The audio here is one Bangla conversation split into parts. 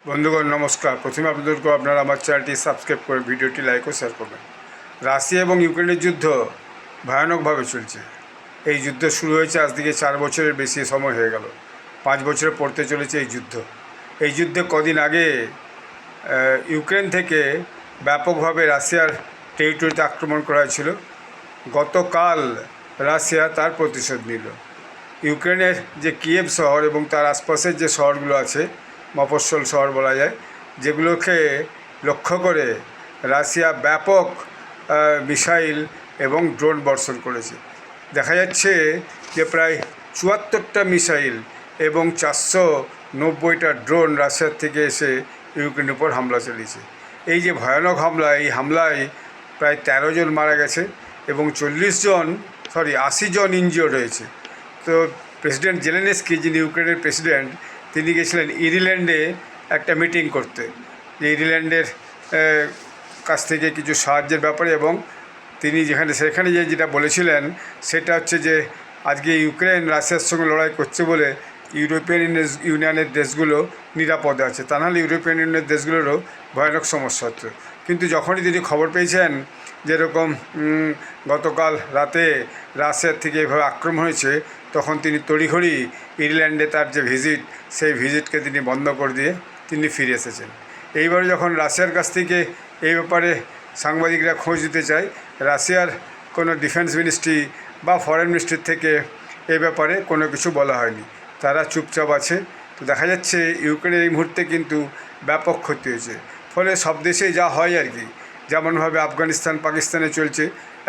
বন্ধুগণ নমস্কার। প্রথমে আপনাদেরকে আপনারা আমার চ্যানেলটি সাবস্ক্রাইব করে ভিডিওটি লাইক ও শেয়ার করবেন। রাশিয়া এবং ইউক্রেনের যুদ্ধ ভয়ানকভাবে চলছে। এই যুদ্ধ শুরু হয়েছে আজ থেকে 4 বছরের বেশি সময় হয়ে গেল। 5 বছরে পড়তে চলেছে এই যুদ্ধ। এই যুদ্ধে কদিন আগে ইউক্রেন থেকে ব্যাপকভাবে রাশিয়ার টেরিটরিতে আক্রমণ করা হয়েছিল। গতকাল রাশিয়া তার প্রতিশোধ নিল। ইউক্রেনের যে কিয়েভ শহর এবং তার আশপাশের যে শহরগুলো আছে, মফস্বল শহর বলা যায়, যেগুলোকে লক্ষ্য করে রাশিয়া ব্যাপক মিসাইল এবং ড্রোন বর্ষণ করেছে। দেখা যাচ্ছে যে প্রায় 74টা মিসাইল এবং 490টা ড্রোন রাশিয়ার থেকে এসে ইউক্রেনের উপর হামলা চালিয়েছে। এই যে ভয়ানক হামলা, এই হামলায় প্রায় 13 জন মারা গেছে এবং 80 জন ইনজিওর্ড হয়েছে। তো প্রেসিডেন্ট জেলেনস্কি, যিনি ইউক্রেনের প্রেসিডেন্ট, তিনি গেছিলেন ইরিল্যান্ডে একটা মিটিং করতে, যে ইরিল্যান্ডের কাছ থেকে কিছু সাহায্যের ব্যাপারে, এবং তিনি সেখানে যেটা বলেছিলেন সেটা হচ্ছে যে আজকে ইউক্রেন রাশিয়ার সঙ্গে লড়াই করছে বলে ইউরোপিয়ান ইউনিয়নের দেশগুলো নিরাপদে আছে, তা নাহলে ইউরোপিয়ান ইউনিয়নের দেশগুলোরও ভয়ানক সমস্যা হচ্ছে। কিন্তু যখনই তিনি খবর পেয়েছেন যেরকম গতকাল রাতে রাশিয়ার থেকে এভাবে আক্রমণ হয়েছে, তখন তিনি তড়িঘড়ি ইংল্যান্ডে তার যে ভিজিট, সেই ভিজিটকে তিনি বন্ধ করে দিয়ে তিনি ফিরে এসেছেন। এইবারে যখন রাশিয়ার কাছ থেকে এই ব্যাপারে সাংবাদিকরা খোঁজ দিতে চায়, রাশিয়ার কোনো ডিফেন্স মিনিস্ট্রি বা ফরেন মিনিস্ট্রির থেকে এই ব্যাপারে কোনো কিছু বলা হয়নি, তারা চুপচাপ আছে। তো দেখা যাচ্ছে ইউক্রেনের এই মুহূর্তে কিন্তু ব্যাপক ক্ষতি হয়েছে। ফলে সব দেশেই যা হয় আর কি, যেমনভাবে আফগানিস্তান পাকিস্তানে চলছে,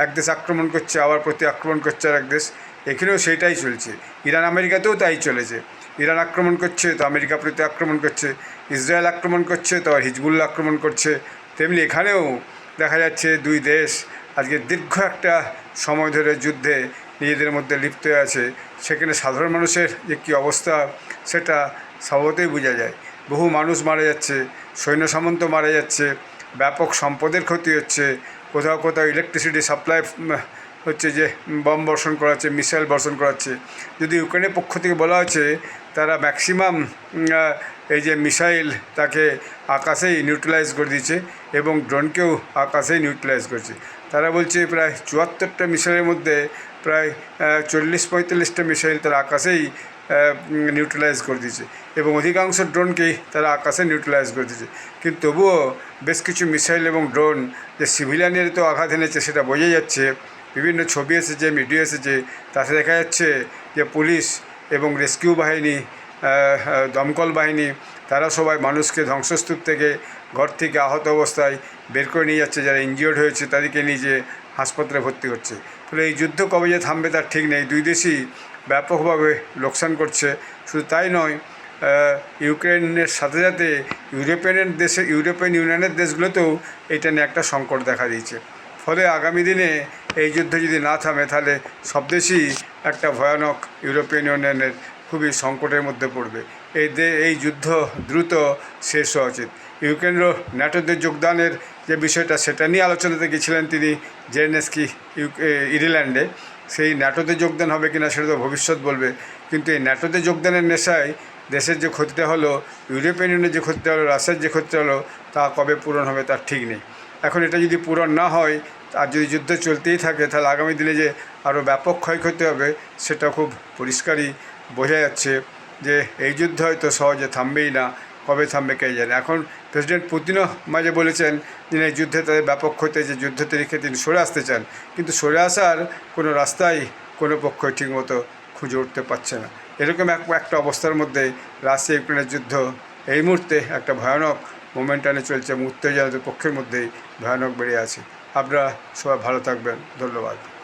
এক দেশ আক্রমণ করছে আবার প্রতি আক্রমণ করছে আর এক দেশ, এখানেও সেটাই চলছে। ইরান আমেরিকাতেও তাই চলেছে। ইরান আক্রমণ করছে তো আমেরিকা প্রতি আক্রমণ করছে, ইসরায়েল আক্রমণ করছে তো আর হিজবুল্লাহ আক্রমণ করছে। তেমনি এখানেও দেখা যাচ্ছে দুই দেশ আজকে দীর্ঘ একটা সময় ধরে যুদ্ধে নিজেদের মধ্যে লিপ্ত হয়ে আছে। সেখানে সাধারণ মানুষের যে কী অবস্থা সেটা স্বভাবতই বোঝা যায়। বহু মানুষ মারা যাচ্ছে, সৈন্য সামন্ত মারা যাচ্ছে, ব্যাপক সম্পদের ক্ষতি হচ্ছে, কোথাও কোথাও ইলেকট্রিসিটি সাপ্লাই হচ্ছে, যে বম বর্ষণ করাচ্ছে, মিসাইল বর্ষণ করাচ্ছে। যদি ইউক্রেনের পক্ষ থেকে বলা হয়েছে তারা ম্যাক্সিমাম এই যে মিসাইল তাকে আকাশেই নিউট্রালাইজ করে দিচ্ছে এবং ড্রোনকেও আকাশেই নিউট্রালাইজ করছে। তারা বলছে প্রায় 74টা মিসাইলের মধ্যে প্রায় 40-45টা মিসাইল তারা আকাশেই নিউট্রালাইজ করে দিয়েছে এবং অধিকাংশ ড্রোনকেই তারা আকাশে নিউট্রালাইজ করে দিয়েছে। কিন্তু তবুও বেশ কিছু মিসাইল এবং ড্রোন যে সিভিলিয়ানের তো আঘাত এনেছে সেটা বোঝা যাচ্ছে। বিভিন্ন ছবি এসেছে, ভিডিও এসেছে, তাতে দেখা যাচ্ছে যে পুলিশ এবং রেস্কিউ বাহিনী, দমকল বাহিনী, তারা সবাই মানুষকে ধ্বংসস্তূপ থেকে, ঘর থেকে আহত অবস্থায় বের করে নিয়ে যাচ্ছে। যারা ইনজিওর্ড হয়েছে তাদেরকে নিজে হাসপাতালে ভর্তি করছে। ফলে এই যুদ্ধ কবে যে থামবে তার ঠিক নেই। দুই দেশই ব্যাপকভাবে লোকসান করছে। শুধু তাই নয়, ইউক্রেনের সাথে সাথে ইউরোপিয়ান ইউনিয়নের দেশগুলোতেও এটা নিয়ে একটা সংকট দেখা দিয়েছে। ফলে আগামী দিনে এই যুদ্ধ যদি না থামে তাহলে সব দেশই একটা ভয়ানক ইউরোপিয়ান ইউনিয়নের খুবই সংকটের মধ্যে পড়বে। এই যুদ্ধ দ্রুত শেষ হওয়া উচিত। ইউক্রেনেরও ন্যাটোতে যোগদানের যে বিষয়টা, সেটা নিয়ে আলোচনাতে গেছিলেন তিনি, জেলেনস্কি, ইরিল্যান্ডে। সেই ন্যাটোতে যোগদান হবে কিনা সেটা তো ভবিষ্যৎ বলবে। কিন্তু এই ন্যাটোতে যোগদানের নেশায় দেশের যে ক্ষতিটা হলো, ইউরোপিয়ান ইউনিয়নের যে ক্ষতিটা হলো, রাশিয়ার যে ক্ষতিটা হলো, তা কবে পূরণ হবে তার ঠিক নেই। এখন এটা যদি পূরণ না হয় আর যদি যুদ্ধ চলতেই থাকে, তাহলে আগামী দিনে যে আরও ব্যাপক ক্ষয়ক্ষতি হবে সেটা খুব পরিষ্কারই বোঝা যাচ্ছে। যে এই যুদ্ধ হয়তো সহজে থামবেই না, কবে থামবে কে জানে। এখন প্রেসিডেন্ট পুতিনও মাঝে বলেছেন যে এই যুদ্ধে তাদের ব্যাপক ক্ষতি, যে যুদ্ধ থেকে তিনি সরে আসতে চান, কিন্তু সরে আসার কোনো রাস্তাই কোনো পক্ষই ঠিকমতো খুঁজে উঠতে পারছে না। এরকম একটা অবস্থার মধ্যে রাশিয়া ইউক্রেনের যুদ্ধ এই মুহূর্তে একটা ভয়ানক মোমেন্টানে চলছে এবং উত্তেজনাদের পক্ষের মধ্যেই ভয়ানক বেড়ে আছে। আপনারা সবাই ভালো থাকবেন। ধন্যবাদ।